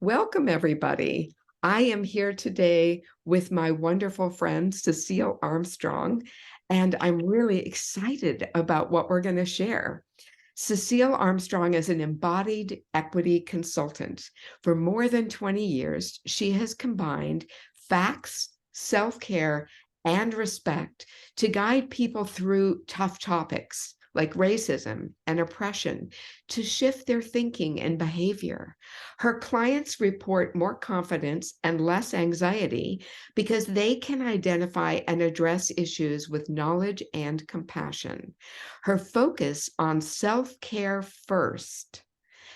Welcome, everybody. I am here today with my wonderful friend, Sacil Armstrong, and I'm really excited about what we're going to share. Sacil Armstrong is an embodied equity consultant. For more than 20 years, she has combined facts, self-care, and respect to guide people through tough topics like racism and oppression to shift their thinking and behavior. Her clients report more confidence and less anxiety because they can identify and address issues with knowledge and compassion. Her focus on self-care first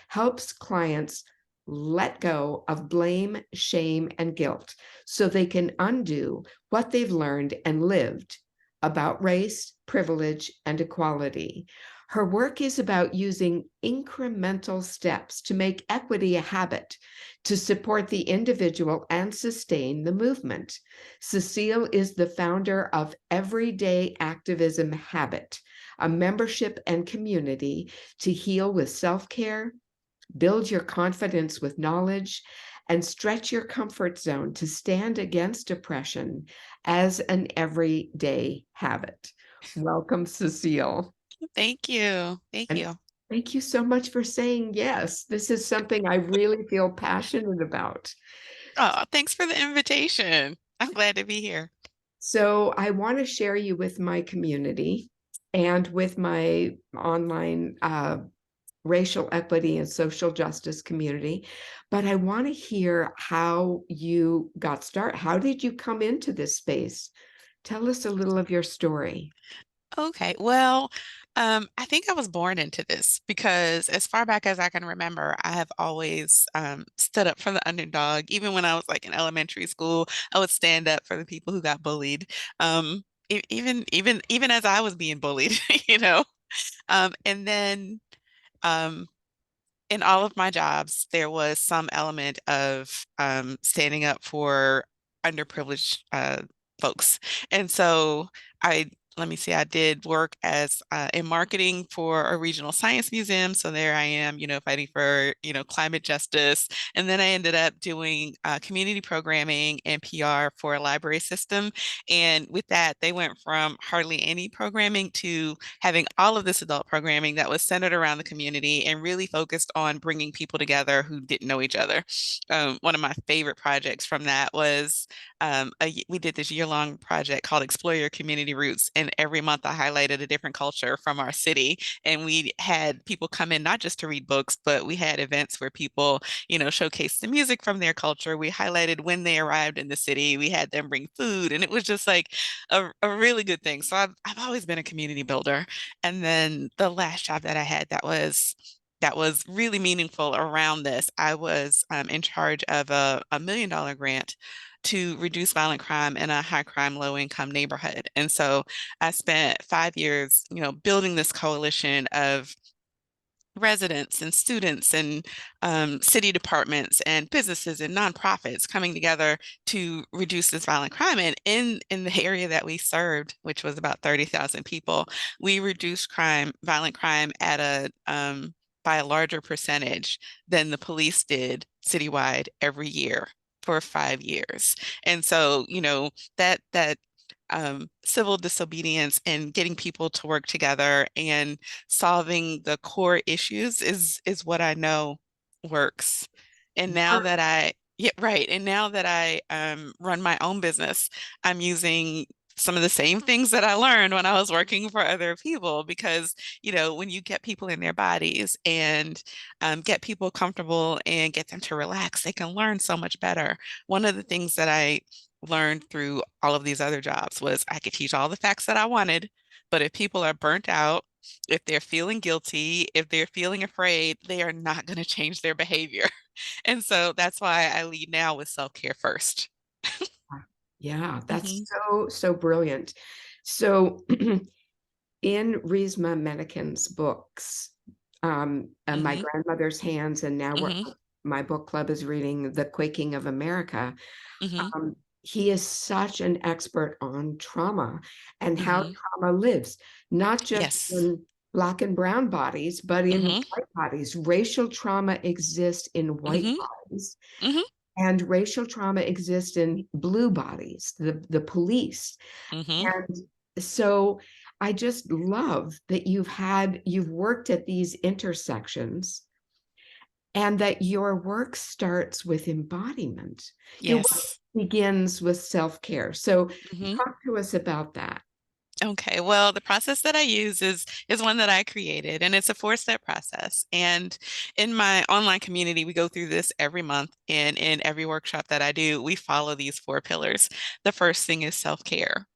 helps clients let go of blame, shame, and guilt so they can undo what they've learned and lived about race, privilege, and equality. Her work is about using incremental steps to make equity a habit, to support the individual and sustain the movement. Sacil is the founder of Everyday Activism Habit, a membership and community to heal with self-care, build your confidence with knowledge, and stretch your comfort zone to stand against oppression as an everyday habit. Welcome, Sacil. Thank you. Thank And you. thank you so much for saying yes. This is something I really feel passionate about. Oh, thanks for the invitation. I'm glad to be here. So I want to share you with my community and with my online racial equity and social justice community, but I want to hear how you got started. How did you come into this space? Tell us a little of your story. Okay. Well, I think I was born into this because as far back as I can remember, I have always stood up for the underdog. Even when I was like in elementary school, I would stand up for the people who got bullied. Even as I was being bullied, you know. And then um in all of my jobs, there was some element of standing up for underprivileged folks. And so I, let me see, I did work as in marketing for a regional science museum. So there I am, fighting for, climate justice. And then I ended up doing community programming and PR for a library system. And with that, they went from hardly any programming to having all of this adult programming that was centered around the community and really focused on bringing people together who didn't know each other. One of my favorite projects from that was we did this year-long project called Explore Your Community Roots, and every month I highlighted a different culture from our city, and we had people come in not just to read books, but we had events where people, showcased the music from their culture. We highlighted when they arrived in the city. We had them bring food, and it was just like a really good thing. So I've always been a community builder. And then the last job that I had that was really meaningful around this, I was in charge of a $1 million grant to reduce violent crime in a high crime, low income neighborhood. And so I spent 5 years, building this coalition of residents and students and city departments and businesses and nonprofits coming together to reduce this violent crime. And in the area that we served, which was about 30,000 people, we reduced violent crime at a by a larger percentage than the police did citywide every year for 5 years. And so, that civil disobedience and getting people to work together and solving the core issues is what I know works. And now that I yeah, right. And now that I run my own business, I'm using some of the same things that I learned when I was working for other people because, when you get people in their bodies and get people comfortable and get them to relax, they can learn so much better. One of the things that I learned through all of these other jobs was I could teach all the facts that I wanted, but if people are burnt out, if they're feeling guilty, if they're feeling afraid, they are not going to change their behavior. And so that's why I lead now with self-care first. Yeah, that's Hmm. so brilliant. So in Rizma Meniken's books, My Hmm. Grandmother's Hands, and now Hmm. my book club is reading The Quaking of America. Hmm. He is such an expert on trauma and how Hmm. trauma lives, not just Yes. in Black and brown bodies, but in Mm-hmm. white bodies. Racial trauma exists in white Mm-hmm. bodies, Mm-hmm. and racial trauma exists in blue bodies, the police. Mm-hmm. And so I just love that you've worked at these intersections, and that your work starts with embodiment. Your work Yes. begins with self-care. So Mm-hmm. talk to us about that. Okay, well, the process that I use is one that I created, and it's a four-step process. And in my online community, we go through this every month, and in every workshop that I do, we follow these four pillars. The first thing is self-care.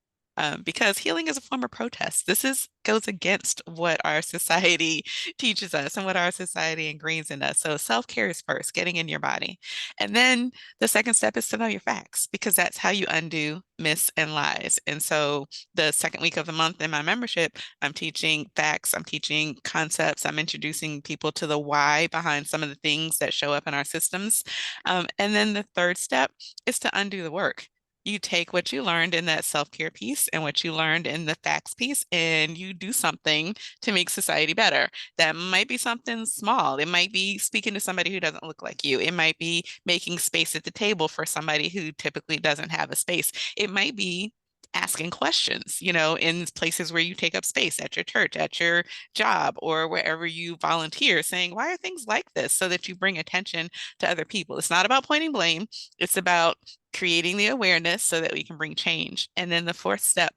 Because healing is a form of protest. This is goes against what our society teaches us and what our society ingrains in us. So self-care is first, getting in your body. And then the second step is to know your facts, because that's how you undo myths and lies. And so the second week of the month in my membership, I'm teaching facts, I'm teaching concepts, I'm introducing people to the why behind some of the things that show up in our systems. And then the third step is to undo the work. You take what you learned in that self-care piece and what you learned in the facts piece, and you do something to make society better. That might be something small. It might be speaking to somebody who doesn't look like you. It might be making space at the table for somebody who typically doesn't have a space. It might be asking questions, in places where you take up space at your church, at your job, or wherever you volunteer, saying, why are things like this? So that you bring attention to other people. It's not about pointing blame, it's about creating the awareness so that we can bring change. And then the fourth step,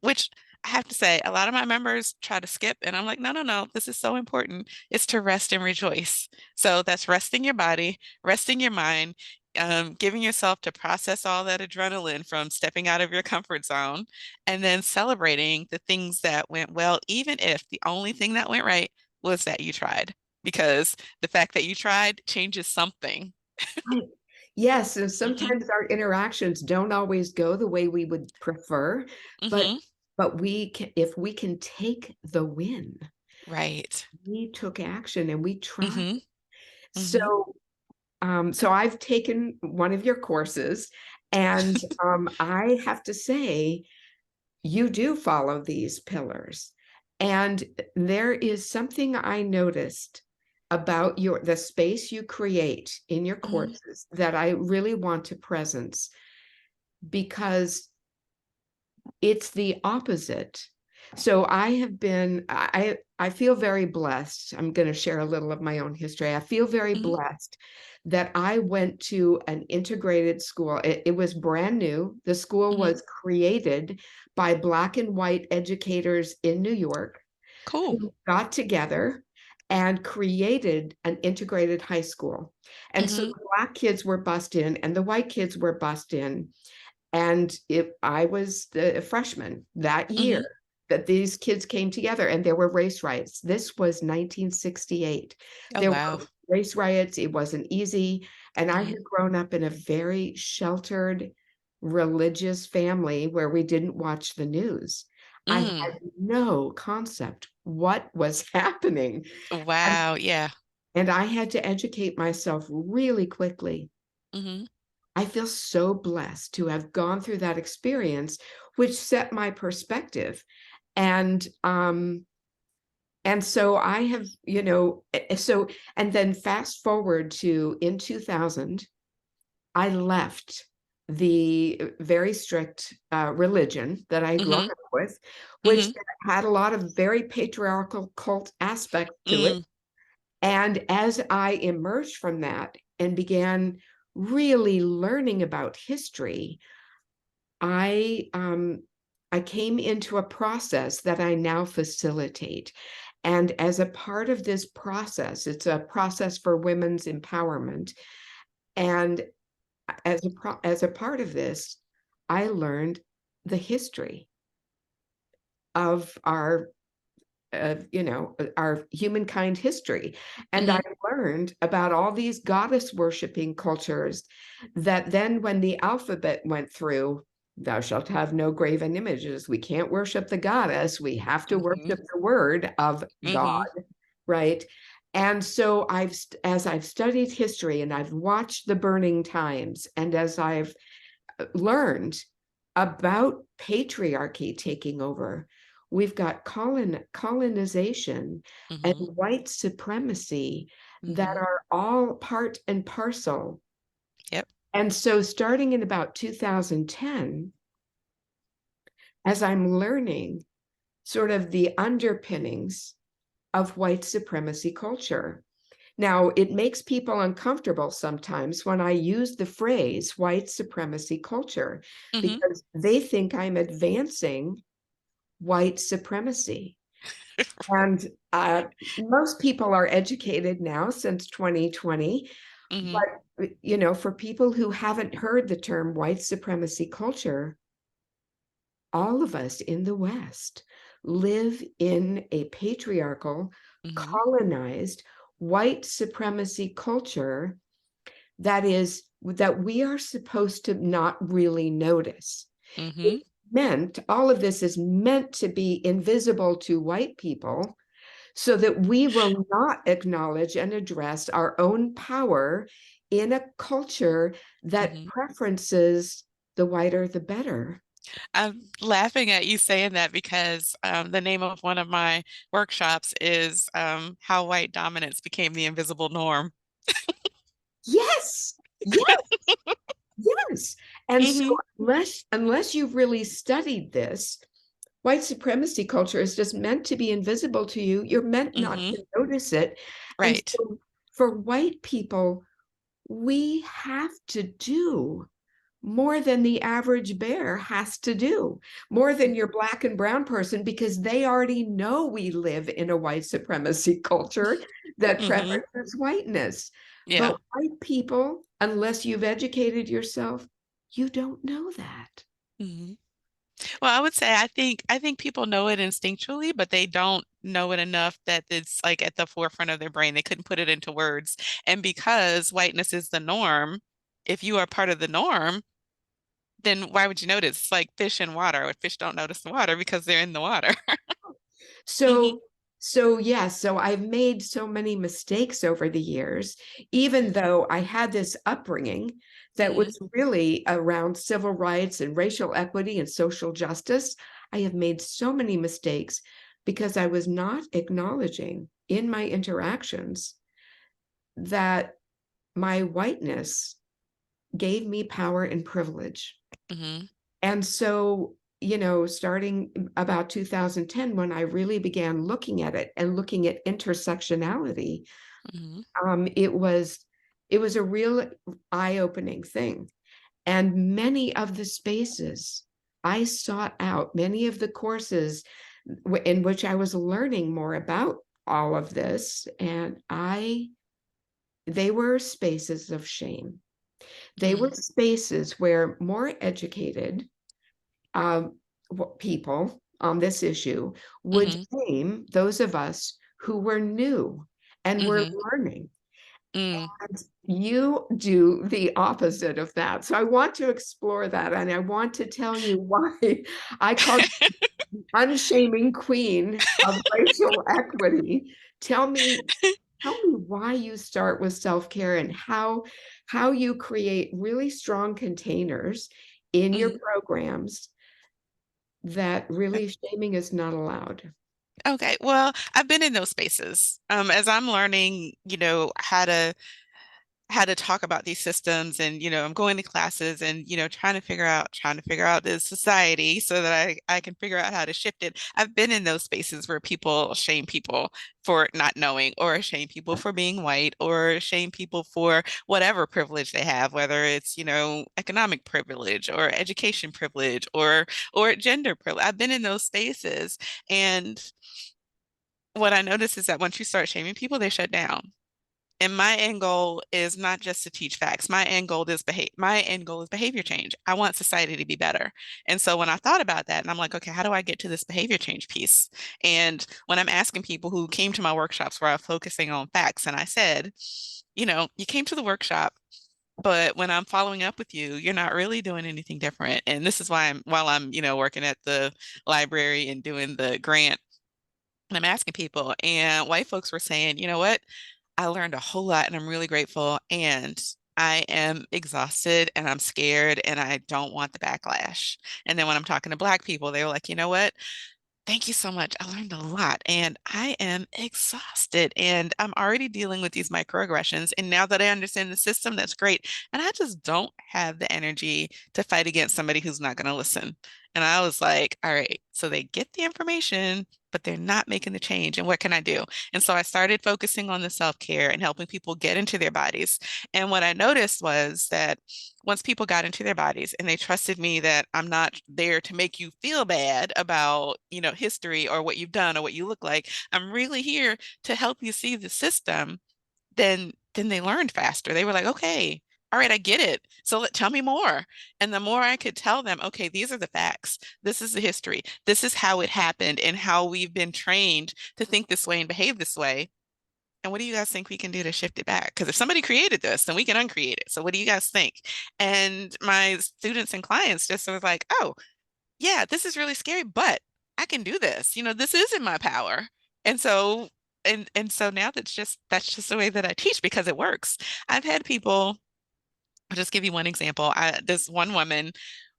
which I have to say, a lot of my members try to skip, and I'm like, no, no, no, this is so important. It's to rest and rejoice. So that's resting your body, resting your mind, giving yourself to process all that adrenaline from stepping out of your comfort zone, and then celebrating the things that went well, even if the only thing that went right was that you tried, because the fact that you tried changes something. Right. Yes, and Hmm. sometimes our interactions don't always go the way we would prefer, but Hmm. we can, if we can take the win. Right. We took action and we tried. Hmm. hmm So so I've taken one of your courses, and I have to say, you do follow these pillars. And there is something I noticed about the space you create in your hmm courses that I really want to presence, because it's the opposite. So I feel very blessed. I'm going to share a little of my own history. I feel very hmm blessed that I went to an integrated school. It was brand new. The school hmm was created by Black and white educators in New York Cool. who got together and created an integrated high school. And so Hmm. the Black kids were bussed in and the white kids were bussed in. And I was the freshman that hmm year that these kids came together, and there were race riots. This was 1968. Oh, There wow. were race riots. It wasn't easy. And I Hmm. had grown up in a very sheltered religious family where we didn't watch the news. I Mm. had no concept what was happening. And, Wow. Yeah. and I had to educate myself really quickly. Hmm. I feel so blessed to have gone through that experience, which set my perspective. And and so I have, so and then fast forward to in 2000, I left the very strict religion that I grew up hmm with, which hmm had a lot of very patriarchal cult aspects to it. Mm. And as I emerged from that and began really learning about history, I um, I came into a process that I now facilitate. And as a part of this process, it's a process for women's empowerment. And as a part of this, I learned the history of our humankind history. And I hmm learned about all these goddess worshiping cultures that then, when the alphabet went through, thou shalt have no graven images. We can't worship the goddess. We have to hmm worship the word of God, hmm right? And so as I've studied history and I've watched the burning times, and as I've learned about patriarchy taking over, we've got colonization and Mm-hmm. white supremacy that Mm-hmm. are all part and parcel. Yep. And so, starting in about 2010, as I'm learning sort of the underpinnings of white supremacy culture. Now, it makes people uncomfortable sometimes when I use the phrase white supremacy culture Mm-hmm. because they think I'm advancing white supremacy. And most people are educated now since 2020. Mm-hmm. But, for people who haven't heard the term white supremacy culture, all of us in the West live in a patriarchal, Mm-hmm. colonized white supremacy culture that we are supposed to not really notice. Mm-hmm. It's meant, all of this is meant to be invisible to white people so that we will not acknowledge and address our own power in a culture that Mm-hmm. preferences the whiter the better. I'm laughing at you saying that because the name of one of my workshops is How White Dominance Became the Invisible Norm. Yes, yes, yes. And so Mm-hmm. unless you've really studied this, white supremacy culture is just meant to be invisible to you. You're meant not Mm-hmm. to notice it. And Right. so for white people, we have to do more than the average bear has to do, more than your black and brown person, because they already know we live in a white supremacy culture that Mm-hmm. preferences whiteness. Yeah. But white people, unless you've educated yourself, you don't know that. Mm-hmm. Well, I would say I think people know it instinctually, but they don't know it enough that it's like at the forefront of their brain. They couldn't put it into words. And because whiteness is the norm, if you are part of the norm, then why would you notice? It's like fish in water. Fish don't notice the water because they're in the water. Hmm. So, so I've made so many mistakes over the years, even though I had this upbringing that Hmm. was really around civil rights and racial equity and social justice. I have made so many mistakes because I was not acknowledging in my interactions that my whiteness gave me power and privilege. Hmm. And so, starting about 2010, when I really began looking at it and looking at intersectionality, Hmm. it was a real eye-opening thing. And many of the spaces I sought out, many of the courses in which I was learning more about all of this, and they were spaces of shame. They were Hmm. spaces where more educated um, people on this issue would Hmm. shame those of us who were new and were Hmm. learning. Mm. And you do the opposite of that. So I want to explore that. And I want to tell you why I call you unshaming queen of racial equity. Tell me, tell me why you start with self-care and how you create really strong containers in your Mhm. programs that really shaming is not allowed. Okay, well, I've been in those spaces. As I'm learning, how to talk about these systems, and I'm going to classes and trying to figure out this society so that I can figure out how to shift it. I've been in those spaces where people shame people for not knowing, or shame people for being white, or shame people for whatever privilege they have, whether it's economic privilege or education privilege or gender privilege. I've been in those spaces, and what I notice is that once you start shaming people, they shut down. And my end goal is not just to teach facts. My end goal is behavior change. I want society to be better. And so when I thought about that, and I'm like, okay, how do I get to this behavior change piece? And when I'm asking people who came to my workshops where I'm focusing on facts, and I said, you came to the workshop, but when I'm following up with you, you're not really doing anything different. And this is why while I'm, working at the library and doing the grant, and I'm asking people, and white folks were saying, you know what? I learned a whole lot and I'm really grateful. And I am exhausted and I'm scared and I don't want the backlash. And then when I'm talking to Black people, they were like, you know what? Thank you so much. I learned a lot and I am exhausted and I'm already dealing with these microaggressions. And now that I understand the system, that's great. And I just don't have the energy to fight against somebody who's not going to listen. And I was like, all right, so they get the information, but they're not making the change. And what can I do? And so I started focusing on the self-care and helping people get into their bodies. And what I noticed was that once people got into their bodies and they trusted me that I'm not there to make you feel bad about, history or what you've done or what you look like, I'm really here to help you see the system, then they learned faster. They were like, okay, all right, I get it. So tell me more. And the more I could tell them, okay, these are the facts. This is the history. This is how it happened and how we've been trained to think this way and behave this way. And what do you guys think we can do to shift it back? Because if somebody created this, then we can uncreate it. So what do you guys think? And my students and clients just was like, oh, yeah, this is really scary, but I can do this. This is in my power. And so and so now that's just the way that I teach because it works. I've had people, I'll just give you one example. This one woman,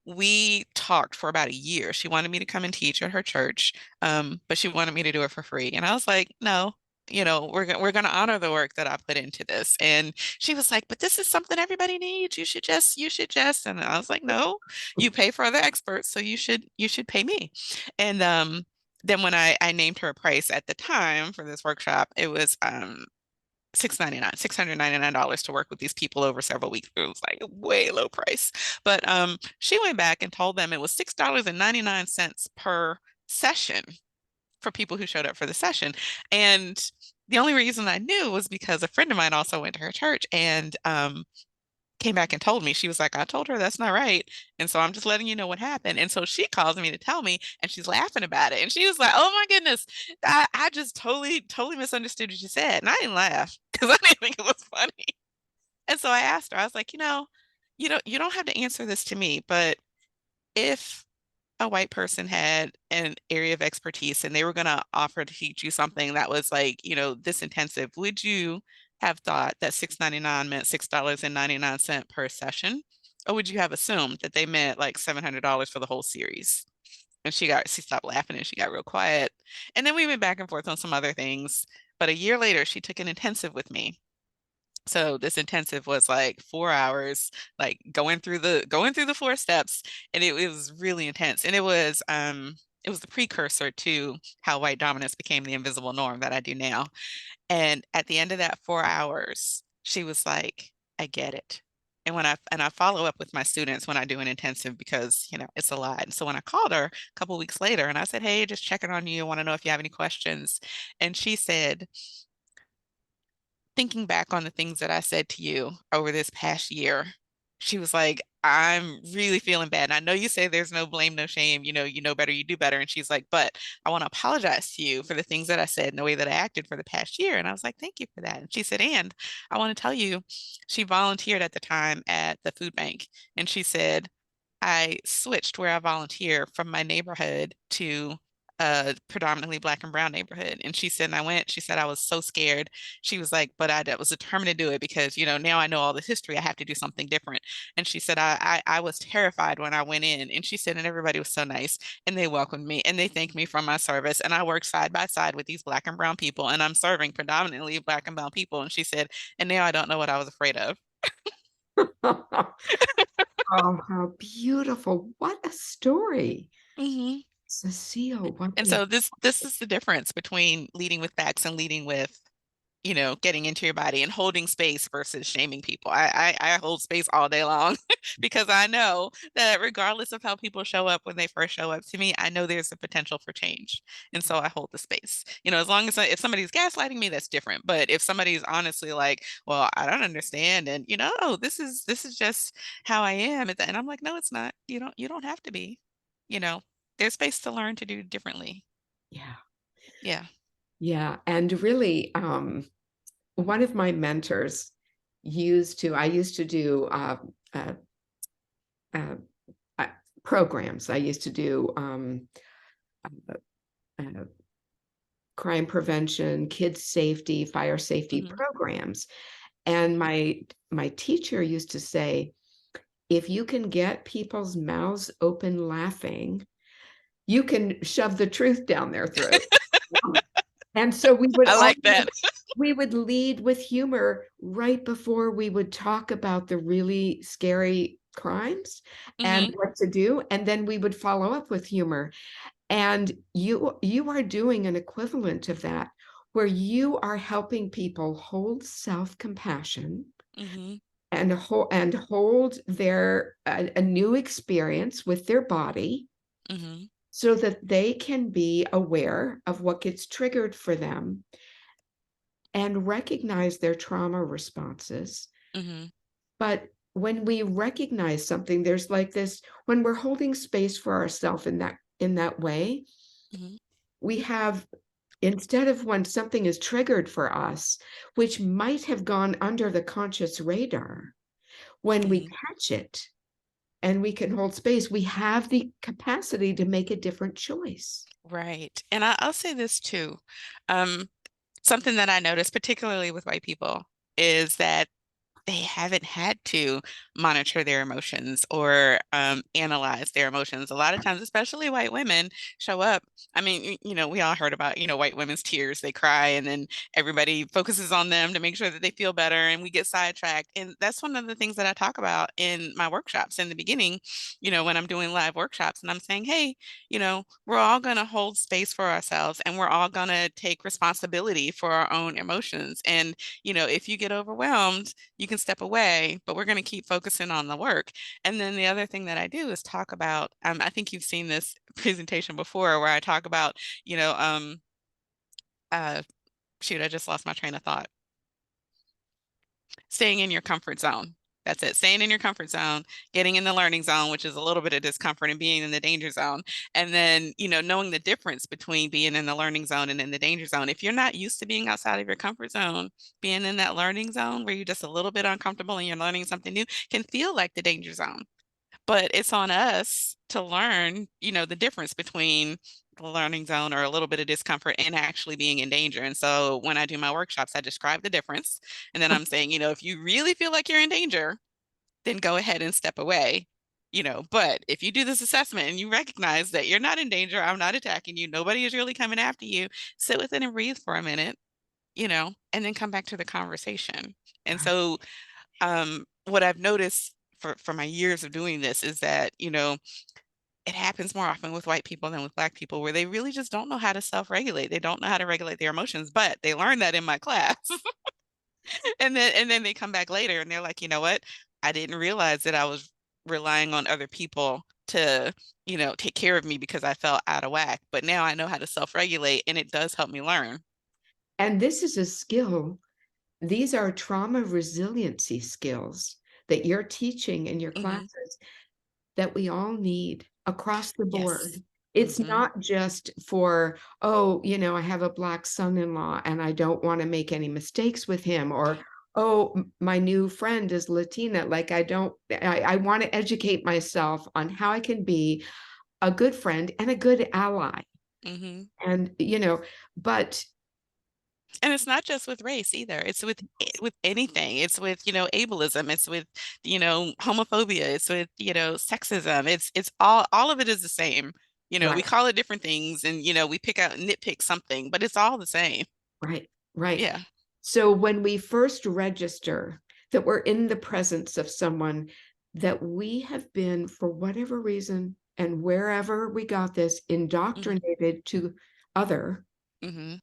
we talked for about a year. She wanted me to come and teach at her church, but she wanted me to do it for free. And I was like, no, we're going to honor the work that I put into this. And she was like, but this is something everybody needs. You should just. And I was like, no, you pay for other experts, so you should pay me. And then when I named her a price at the time for this workshop, it was $699 to work with these people over several weeks. It was like a way low price. But she went back and told them it was $6.99 per session for people who showed up for the session. And the only reason I knew was because a friend of mine also went to her church and came back and told me. She was like, I told her that's not right. And so I'm just letting you know what happened. And so she calls me to tell me, and she's laughing about it. And she was like, oh my goodness, I just totally, totally misunderstood what you said. And I didn't laugh because I didn't think it was funny. And so I asked her, I was like, you don't have to answer this to me, but if a white person had an area of expertise and they were going to offer to teach you something that was like, this intensive, would you have thought that 699 meant $6.99 per session? Or would you have assumed that they meant like $700 for the whole series? And she stopped laughing and she got real quiet. And then we went back and forth on some other things. But a year later, she took an intensive with me. So this intensive was like 4 hours, like going through the 4 steps, and it was really intense. And it was the precursor to how white dominance became the invisible norm that I do now. And at the end of that 4 hours, she was like, I get it. And I follow up with my students when I do an intensive because, it's a lot. And so when I called her a couple weeks later and I said, hey, just checking on you, I want to know if you have any questions. And she said, thinking back on the things that I said to you over this past year, she was like, I'm really feeling bad. And I know you say there's no blame, no shame, you know better, you do better. And she's like, but I want to apologize to you for the things that I said and the way that I acted for the past year. And I was like, thank you for that. And she said, and I want to tell you, she volunteered at the time at the food bank. And she said, I switched where I volunteer from my neighborhood to a predominantly Black and brown neighborhood. And she said, I was so scared. She was like, but I was determined to do it because, now I know all this history. I have to do something different. And she said, I was terrified when I went in. And she said, and everybody was so nice and they welcomed me and they thanked me for my service. And I worked side by side with these Black and brown people and I'm serving predominantly Black and brown people. And she said, and now I don't know what I was afraid of. Oh, how beautiful. What a story. Mhm. Cecile, what And a so this is the difference between leading with facts and leading with, getting into your body and holding space versus shaming people. I hold space all day long because I know that regardless of how people show up when they first show up to me, I know there's a potential for change. And so I hold the space. As long as if somebody's gaslighting me, that's different. But if somebody's honestly like, well, I don't understand, and oh, this is just how I am, and I'm like, no, it's not. You don't have to be. You know, there's space to learn to do differently. yeah. Yeah. Yeah, and really, one of my mentors I used to do uh, uh, uh, programs. I used to do uh, uh, crime prevention, kids safety, fire safety Hmm. programs. And my teacher used to say, if you can get people's mouths open laughing, you can shove the truth down their throat. And so we would I all like that. we would lead with humor right before we would talk about the really scary crimes and Hmm. what to do, and then we would follow up with humor. And you are doing an equivalent of that, where you are helping people hold self-compassion Hmm. and hold their a new experience with their body Hmm. so that they can be aware of what gets triggered for them and recognize their trauma responses. Hmm. But when we recognize something, there's like this, when we're holding space for ourselves in that way, Hmm. we have, instead of when something is triggered for us, which might have gone under the conscious radar, when we Hmm. catch it and we can hold space, we have the capacity to make a different choice. Right. And I'll say this too. Um, Something that I notice, particularly with white people, is that they haven't had to monitor their emotions or analyze their emotions. A lot of times, especially white women, show up. I mean, we all heard about, white women's tears. They cry, and then everybody focuses on them to make sure that they feel better, and we get sidetracked. And that's one of the things that I talk about in my workshops in the beginning, when I'm doing live workshops, and I'm saying, hey, we're all going to hold space for ourselves, and we're all going to take responsibility for our own emotions. And, if you get overwhelmed, you can step away, but we're going to keep focusing on the work. And then the other thing that I do is talk about, I think you've seen this presentation before where I talk about, you know, uh, shoot, I just lost my train of thought. Staying in your comfort zone. That's it. Staying in your comfort zone, getting in the learning zone, which is a little bit of discomfort, and being in the danger zone. And then, knowing the difference between being in the learning zone and in the danger zone. If you're not used to being outside of your comfort zone, being in that learning zone where you're just a little bit uncomfortable and you're learning something new can feel like the danger zone. But it's on us to learn, the difference between the learning zone or a little bit of discomfort and actually being in danger. And so when I do my workshops, I describe the difference. And then I'm saying, if you really feel like you're in danger, then go ahead and step away. But if you do this assessment and you recognize that you're not in danger, I'm not attacking you, nobody is really coming after you, sit with it and breathe for a minute, and then come back to the conversation. And so what I've noticed for my years of doing this is that, it happens more often with white people than with black people where they really just don't know how to self-regulate. They don't know how to regulate their emotions, but they learn that in my class. And then they come back later and they're like, you know what? I didn't realize that I was relying on other people to, take care of me because I felt out of whack. But now I know how to self-regulate and it does help me learn. And this is a skill. These are trauma resiliency skills that you're teaching in your Hmm. classes that we all need across the Yes. board. It's Hmm. not just for, oh, I have a black son-in-law and I don't want to make any mistakes with him, or, oh, my new friend is Latina. Like, I want to educate myself on how I can be a good friend and a good ally. Hmm. And, but And it's not just with race either. It's with anything. It's with, ableism. It's with, homophobia. It's with, sexism. It's all of it is the same. We right, call it different things and, we nitpick something, but it's all the same. right, right. Yeah. So when we first register that we're in the presence of someone that we have been, for whatever reason, and wherever we got this, Hmm. indoctrinated to other, Hmm.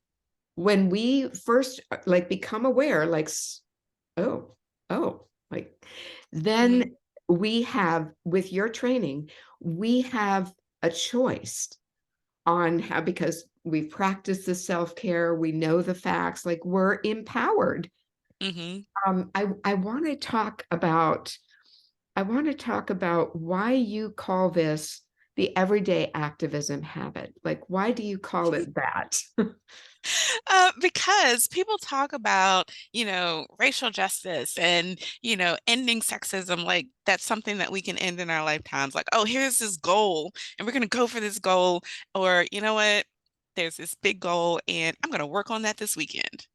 when we first like become aware, like, oh, oh, like, then Hmm. we have, with your training, we have a choice on how, because we've practiced the self-care, we know the facts, like, we're empowered. Hmm. I want to talk about why you call this the everyday activism habit. Like, why do you call it that? Because people talk about, racial justice and, ending sexism, like that's something that we can end in our lifetimes. Like, oh, here's this goal, and we're going to go for this goal. Or, you know what? There's this big goal, and I'm going to work on that this weekend.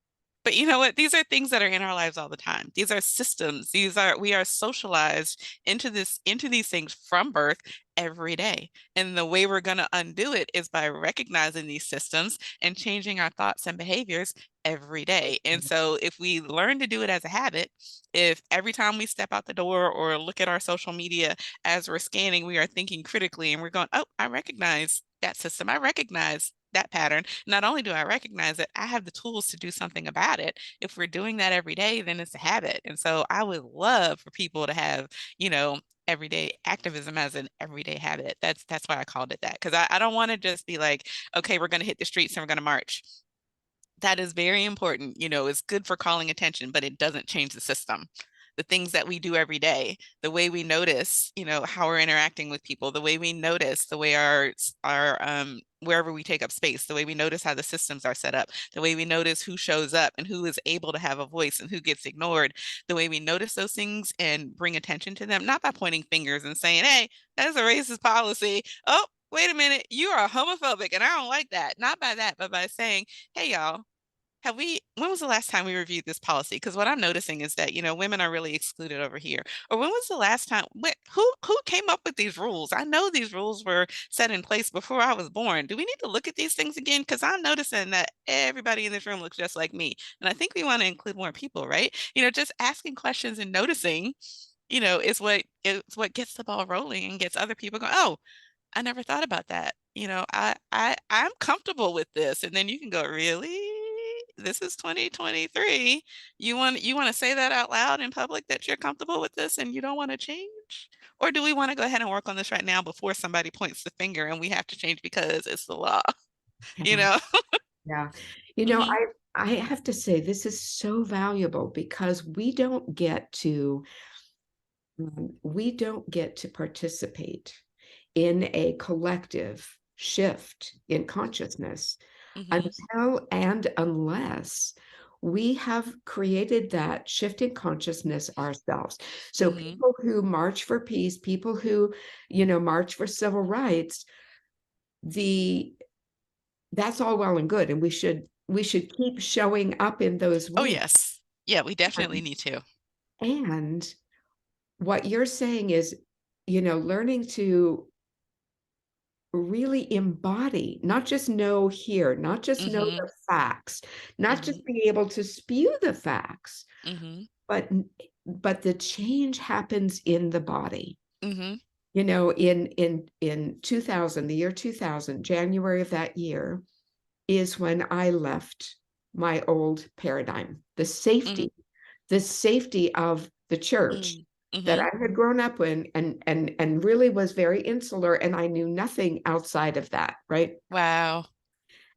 But you know what? These are things that are in our lives all the time. These are systems. We are socialized into these things from birth every day. And the way we're going to undo it is by recognizing these systems and changing our thoughts and behaviors every day. And so if we learn to do it as a habit, if every time we step out the door or look at our social media as we're scanning, we are thinking critically and we're going, oh, I recognize that system. I recognize that pattern. Not only do I recognize it, I have the tools to do something about it. If we're doing that every day, then it's a habit. And so I would love for people to have, everyday activism as an everyday habit. That's why I called it that. Because I don't want to just be like, okay, we're going to hit the streets and we're going to march. That is very important. It's good for calling attention, but it doesn't change the system. The things that we do every day, the way we notice, how we're interacting with people, the way we notice, the way our wherever we take up space, the way we notice how the systems are set up, the way we notice who shows up and who is able to have a voice and who gets ignored, the way we notice those things and bring attention to them, not by pointing fingers and saying, hey, that's a racist policy. Oh, wait a minute, you are homophobic and I don't like that. Not by that, but by saying, hey, y'all, when was the last time we reviewed this policy? Because what I'm noticing is that, women are really excluded over here. Or when was the last time, who came up with these rules? I know these rules were set in place before I was born. Do we need to look at these things again? Because I'm noticing that everybody in this room looks just like me. And I think we want to include more people, right? Just asking questions and noticing, is what gets the ball rolling and gets other people going, oh, I never thought about that. I'm comfortable with this. And then you can go, really? This is 2023. You want to say that out loud in public that you're comfortable with this and you don't want to change? Or do we want to go ahead and work on this right now before somebody points the finger and we have to change because it's the law, you Yeah. know? Yeah. Hmm. I have to say this is so valuable because we don't get to participate in a collective shift in consciousness Hmm. until and unless we have created that shift in consciousness ourselves. So Hmm. people who march for peace, people who, march for civil rights, the that's all well and good, and we should keep showing up in those Oh, ways. yes. Yeah, we definitely And, need to. and what you're saying is, learning to really embody, not just know here, not just know Hmm. the facts, not Hmm. just be able to spew the facts, Hmm. but but the change happens in the body. Hmm. In 2000, the year 2000, January of that year is when I left my old paradigm, Hmm. the safety of the church that Hmm. I had grown up in and really was very insular, and I knew nothing outside of that, right? Wow.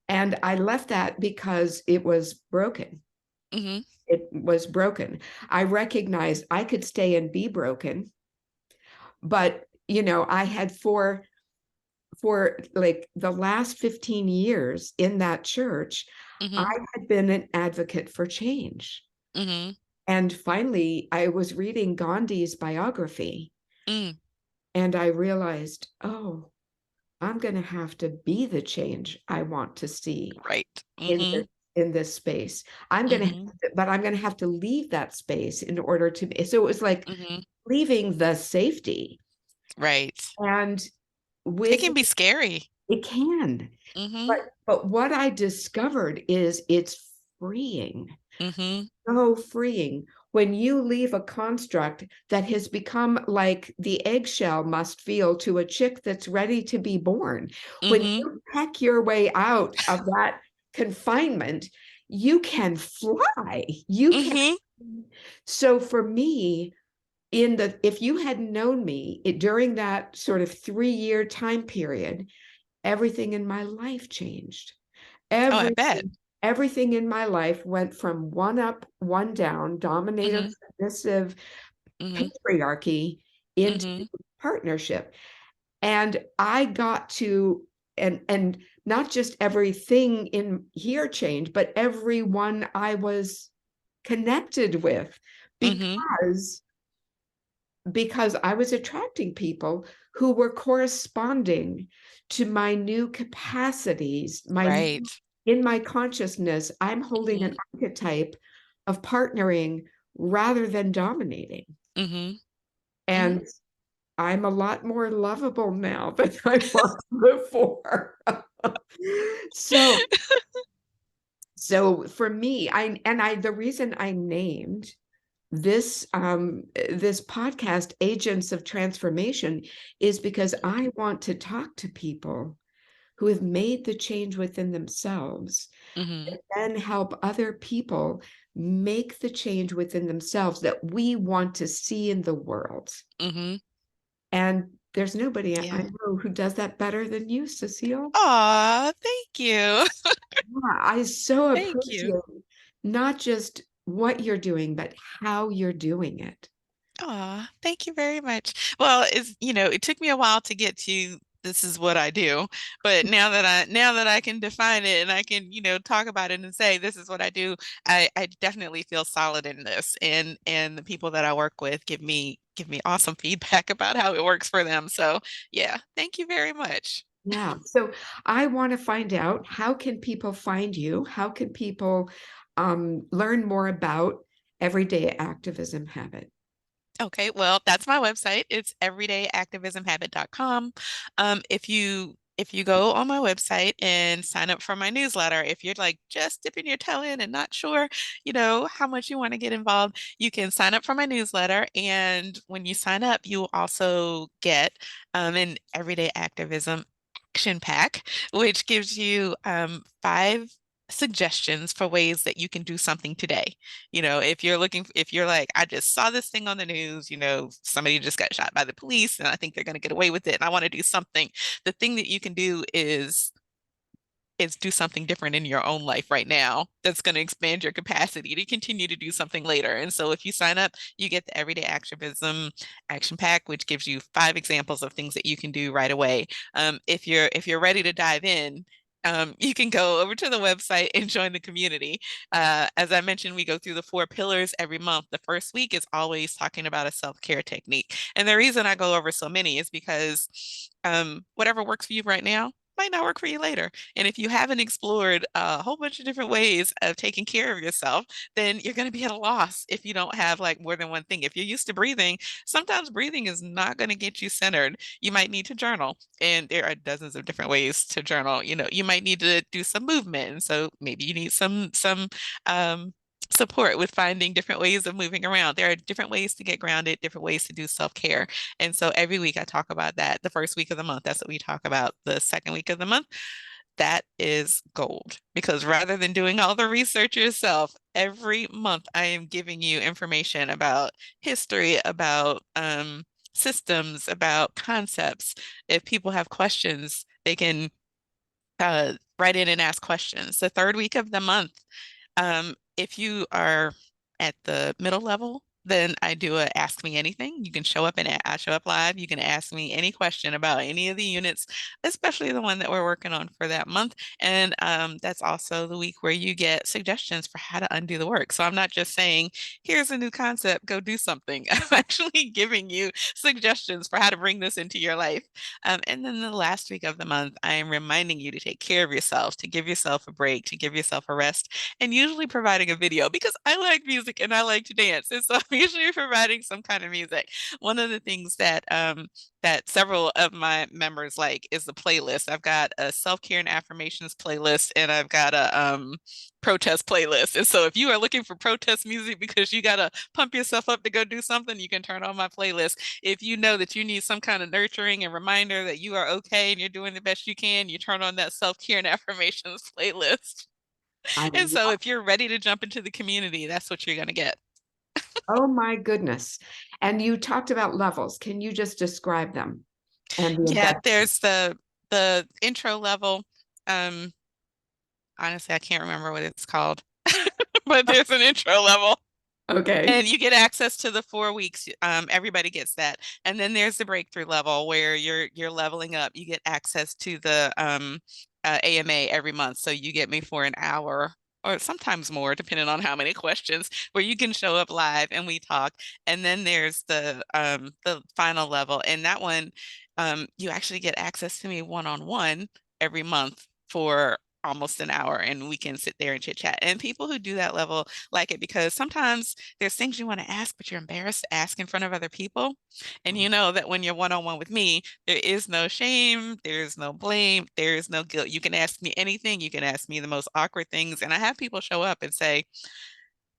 And I left that because it was broken. Hmm. It was broken. I recognized I could stay and be broken, but I had for like the last 15 years in that church, I Hmm. had been an advocate for change. Hmm. And finally, I was reading Gandhi's biography Mm. and I realized, oh, I'm going to have to be the change I want to see Right. in Hmm. this space. I'm going to, Hmm. but I'm going to have to leave that space in order to. So it was like Hmm. leaving the safety, Right. and It with can be scary. it can. But Hmm. what I discovered is it's freeing. Hmm. So freeing when you leave a construct that has become like the eggshell must feel to a chick that's ready to be born. When Hmm. you peck your way out of that confinement, you can fly. You can. Hmm. So for me, if you had known me during that sort of 3-year time period, everything in my life changed. Oh, I bet. Everything in my life went from one up, one down, dominator, Hmm. submissive, Hmm. patriarchy into Hmm. partnership. And I got to, and not just everything in here changed, but everyone I was connected with, Hmm. because I was attracting people who were corresponding to my new capacities, Right. in my consciousness, I'm holding Mm-hmm. an archetype of partnering rather than dominating. Mm-hmm. Mm-hmm. And I'm a lot more lovable now than I was before. So, so for me, the reason I named this podcast Agents of Transformation is because I want to talk to people who have made the change within themselves Mm-hmm. and then help other people make the change within themselves that we want to see in the world. Mm-hmm. And there's nobody I Yeah. know who does that better than you, Cecile. Aw, thank you. Yeah, I so Thank you. appreciate not just what you're doing, but how you're doing it. Aw, thank you very much. Well, it took me a while to get to this is what I do, but now that I can define it and I can, talk about it and say this is what I do, I definitely feel solid in this. And the people that I work with give me awesome feedback about how it works for them. So yeah, thank you very much. Yeah. So I want to find out, how can people find you? How can people learn more about everyday activism habit? Okay, well, that's my website. It's everydayactivismhabit.com. If you go on my website and sign up for my newsletter, if you're like just dipping your toe in and not sure, how much you want to get involved, you can sign up for my newsletter. And when you sign up, you will also get an Everyday Activism action pack, which gives you 5 suggestions for ways that you can do something today. If you're like, I just saw this thing on the news, somebody just got shot by the police and I think they're going to get away with it and I want to do something. The thing that you can do is do something different in your own life right now that's going to expand your capacity to continue to do something later. And so if you sign up, you get the Everyday Activism Action Pack, which gives you 5 examples of things that you can do right away. If you're ready to dive in, you can go over to the website and join the community. As I mentioned, we go through the 4 pillars every month. The first week is always talking about a self-care technique. And the reason I go over so many is because whatever works for you right now might not work for you later. And if you haven't explored a whole bunch of different ways of taking care of yourself, then you're going to be at a loss if you don't have like more than one thing. If you're used to breathing, sometimes breathing is not going to get you centered. You might need to journal, and there are dozens of different ways to journal. You might need to do some movement, and so maybe you need some support with finding different ways of moving around. There are different ways to get grounded, different ways to do self-care. And so every week I talk about that. The first week of the month, that's what we talk about. The second week of the month, that is gold because rather than doing all the research yourself, every month I am giving you information about history, about systems, about concepts. If people have questions, they can write in and ask questions. The third week of the month, if you are at the middle level, then I do a ask me anything. You can show up and I show up live. You can ask me any question about any of the units, especially the one that we're working on for that month. And that's also the week where you get suggestions for how to undo the work. So I'm not just saying, here's a new concept, go do something. I'm actually giving you suggestions for how to bring this into your life. And then the last week of the month, I am reminding you to take care of yourself, to give yourself a break, to give yourself a rest, and usually providing a video because I like music and I like to dance. And so I'm usually providing some kind of music. One of the things that several of my members like is the playlist. I've got a self-care and affirmations playlist and I've got a protest playlist. And so if you are looking for protest music because you gotta pump yourself up to go do something, you can turn on my playlist. If you know that you need some kind of nurturing and reminder that you are okay and you're doing the best you can, you turn on that self-care and affirmations playlist. I And so love, if you're ready to jump into the community, that's what you're going to get. oh my goodness. And you talked about levels. Can you just describe them and the Yeah, investment? there's the intro level. Um, Honestly, I can't remember what it's called, but there's an intro level. Okay. And you get access to the 4 weeks. Everybody gets that. And then there's the breakthrough level where you're leveling up. You get access to the AMA every month. So you get me for an hour or sometimes more, depending on how many questions, where you can show up live and we talk. And then there's the final level. And that one, you actually get access to me one-on-one every month for almost an hour and we can sit there and chit chat. And people who do that level like it because sometimes there's things you want to ask, but you're embarrassed to ask in front of other people. And you know that when you're one on one with me, there is no shame, there's no blame, there is no guilt. You can ask me anything, you can ask me the most awkward things. And I have people show up and say,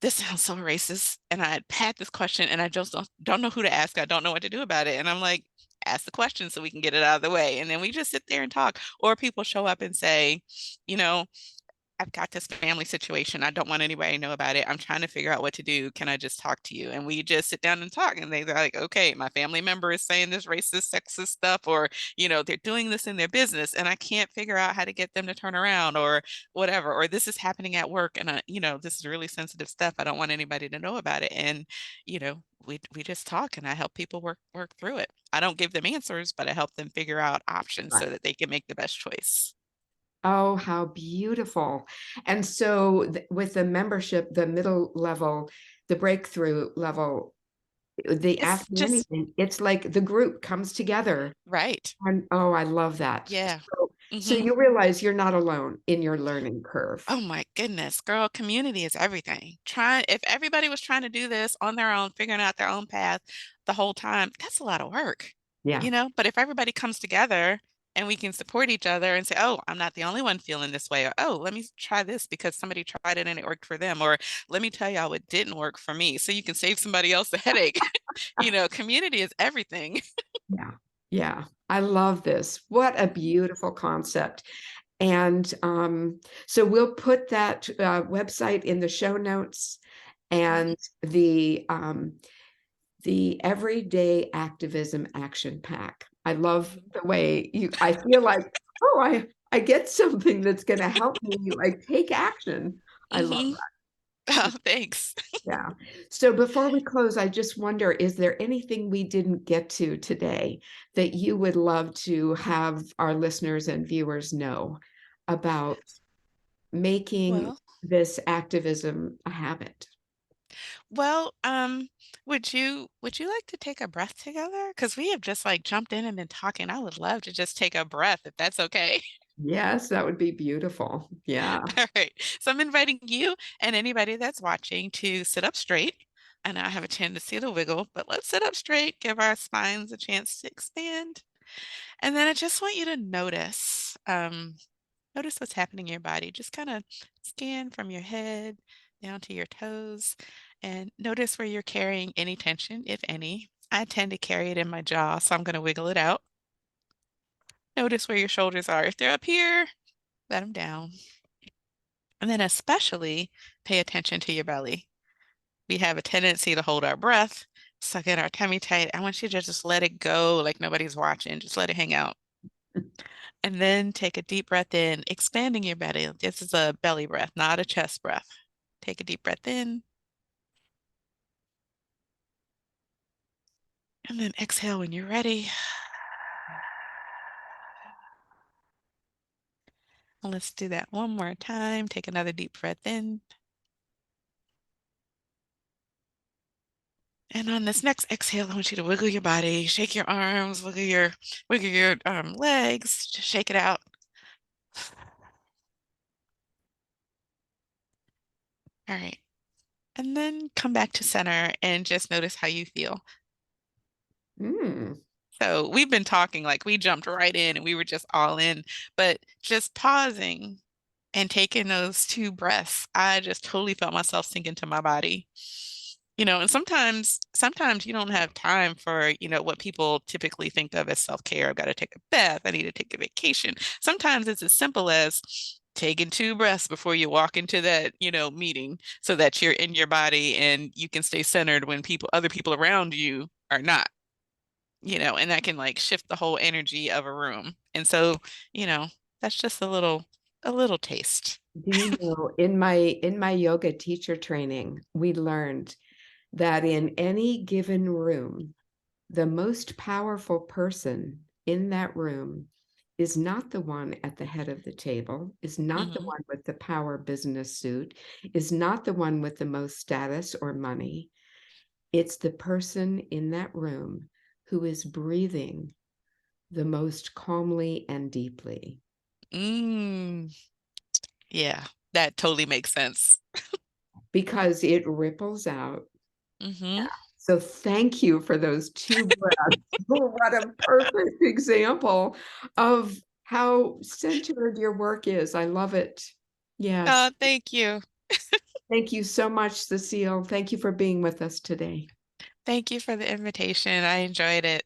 this sounds so racist. And I had this question and I just don't know who to ask. I don't know what to do about it. And I'm like, ask the question so we can get it out of the way. And then we just sit there and talk. Or people show up and say, you know, I've got this family situation. I don't want anybody to know about it. I'm trying to figure out what to do. Can I just talk to you? And we just sit down and talk. And they're like, okay, my family member is saying this racist, sexist stuff, or, they're doing this in their business and I can't figure out how to get them to turn around or whatever. Or this is happening at work and this is really sensitive stuff. I don't want anybody to know about it. And, we just talk and I help people work through it. I don't give them answers, but I help them figure out options so Right. that they can make the best choice. Oh, how beautiful. And so with the membership, the middle level, the breakthrough level, the It's Ask Me just Anything, it's like the group comes together. right. And oh, I love that. Yeah. So Hmm. you realize you're not alone in your learning curve. Oh my goodness, girl, community is everything. Try if everybody was trying to do this on their own, figuring out their own path the whole time, that's a lot of work, Yeah. But if everybody comes together and we can support each other and say, oh, I'm not the only one feeling this way, or oh, let me try this because somebody tried it and it worked for them, or let me tell y'all it didn't work for me, so you can save somebody else a headache. Community is everything. Yeah. Yeah. I love this. What a beautiful concept. And so we'll put that website in the show notes and the Everyday Activism Action Pack. I love the way I feel like, oh, I get something that's going to help me like take action. I love Hmm. Oh, thanks. Yeah. So before we close, I just wonder, is there anything we didn't get to today that you would love to have our listeners and viewers know about making Well, this activism a habit? Well, would you like to take a breath together? Because we have just like jumped in and been talking. I would love to just take a breath if that's okay. Yes, that would be beautiful. Yeah. All right. So I'm inviting you and anybody that's watching to sit up straight. And I have a tendency to wiggle, but let's sit up straight, give our spines a chance to expand. And then I just want you to notice what's happening in your body. Just kind of scan from your head down to your toes and notice where you're carrying any tension, if any. I tend to carry it in my jaw, so I'm going to wiggle it out. Notice where your shoulders are. If they're up here, let them down. And then especially pay attention to your belly. We have a tendency to hold our breath, suck in our tummy tight. I want you to just let it go like nobody's watching. Just let it hang out. And then take a deep breath in, expanding your belly. This is a belly breath, not a chest breath. Take a deep breath in and then exhale when you're ready. And let's do that one more time. Take another deep breath in. And on this next exhale, I want you to wiggle your body, shake your arms, wiggle your legs, just shake it out. All right. And then come back to center and just notice how you feel. Mm. So we've been talking like we jumped right in and we were just all in, but just pausing and taking those two breaths, I just totally felt myself sink into my body. And sometimes you don't have time for, what people typically think of as self-care. I've got to take a bath. I need to take a vacation. Sometimes it's as simple as taking two breaths before you walk into that, meeting so that you're in your body and you can stay centered when other people around you are not, and that can like shift the whole energy of a room. And so, you know, that's just a little taste. Do you know, in my yoga teacher training, we learned that in any given room, the most powerful person in that room is not the one at the head of the table, is not the Hmm. one with the power business suit, is not the one with the most status or money. It's the person in that room who is breathing the most calmly and deeply. Mm. Yeah, that totally makes sense. because it ripples out. Hmm. So thank you for those two breaths. What a perfect example of how centered your work is. I love it. Yes. Thank you. Thank you so much, Cecile. Thank you for being with us today. Thank you for the invitation. I enjoyed it.